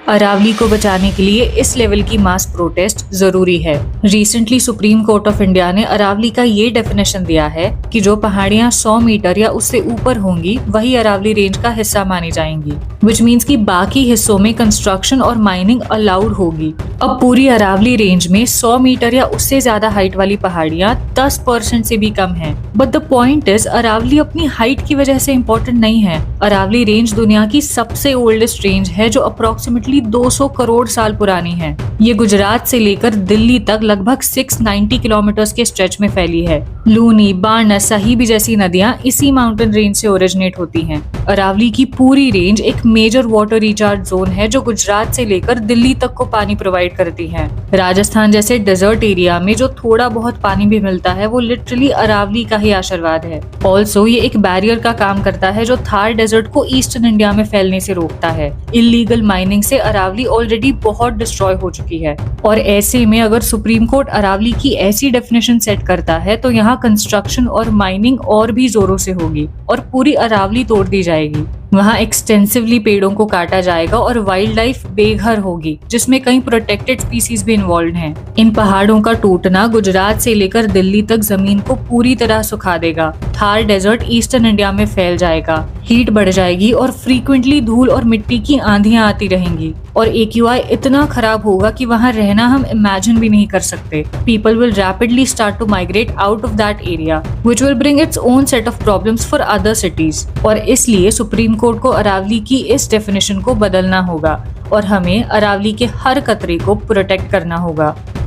अरावली को बचाने के लिए इस लेवल की मास प्रोटेस्ट जरूरी है। Recently supreme court of India ने अरावली का ये डेफिनेशन दिया है कि जो पहाड़ियां 100 मीटर या उससे ऊपर होंगी वही अरावली रेंज का हिस्सा मानी जाएंगी, विच मीन्स कि बाकी हिस्सों में कंस्ट्रक्शन और माइनिंग अलाउड होगी। अब पूरी अरावली रेंज में 100 मीटर या उससे ज्यादा हाइट वाली पहाड़ियां 10% से भी कम हैं। But the point is Aravalli अपनी हाइट की वजह से इम्पोर्टेंट नहीं है। अरावली रेंज दुनिया की सबसे ओल्डेस्ट रेंज है जो अप्रोक्सीमेटली 200 करोड़ साल पुरानी है। ये गुजरात से लेकर दिल्ली तक लगभग 690 किलोमीटर के स्ट्रेच में फैली है। लूनी, बाणस, साहिबी जैसी नदियां इसी माउंटेन रेंज से ओरिजिनेट होती हैं। अरावली की पूरी रेंज एक मेजर वाटर रिचार्ज जोन है जो गुजरात से लेकर दिल्ली तक को पानी प्रोवाइड करती है। राजस्थान जैसे डेजर्ट एरिया में जो थोड़ा बहुत पानी भी मिलता है वो लिटरली अरावली का ही आशीर्वाद है। ऑल्सो ये एक बैरियर का काम करता है जो थार डेजर्ट को ईस्टर्न इंडिया में फैलने से रोकता है। इलीगल माइनिंग से अरावली ऑलरेडी बहुत डिस्ट्रॉय हो चुकी है और ऐसे में अगर सुप्रीम कोर्ट अरावली की ऐसी डेफिनेशन सेट करता है तो यहाँ कंस्ट्रक्शन और माइनिंग और भी जोरों से होगी और पूरी अरावली तोड़ दी जाएगी। वहाँ एक्सटेंसिवली पेड़ों को काटा जाएगा और वाइल्ड लाइफ बेघर होगी, जिसमें कई प्रोटेक्टेड स्पीसीज भी इन्वॉल्व हैं। इन पहाड़ों का टूटना गुजरात से लेकर दिल्ली तक जमीन को पूरी तरह सुखा देगा। थार डेजर्ट ईस्टर्न इंडिया में फैल जाएगा, हीट बढ़ जाएगी और फ्रीक्वेंटली धूल और मिट्टी की आंधियां आती रहेंगी और AQI इतना खराब होगा कि वहाँ रहना हम इमेजिन भी नहीं कर सकते। People will rapidly start to migrate out of that area, which will bring its own set of problems for other cities। और इसलिए सुप्रीम कोर्ट को अरावली की इस डेफिनेशन को बदलना होगा और हमें अरावली के हर कतरे को प्रोटेक्ट करना होगा।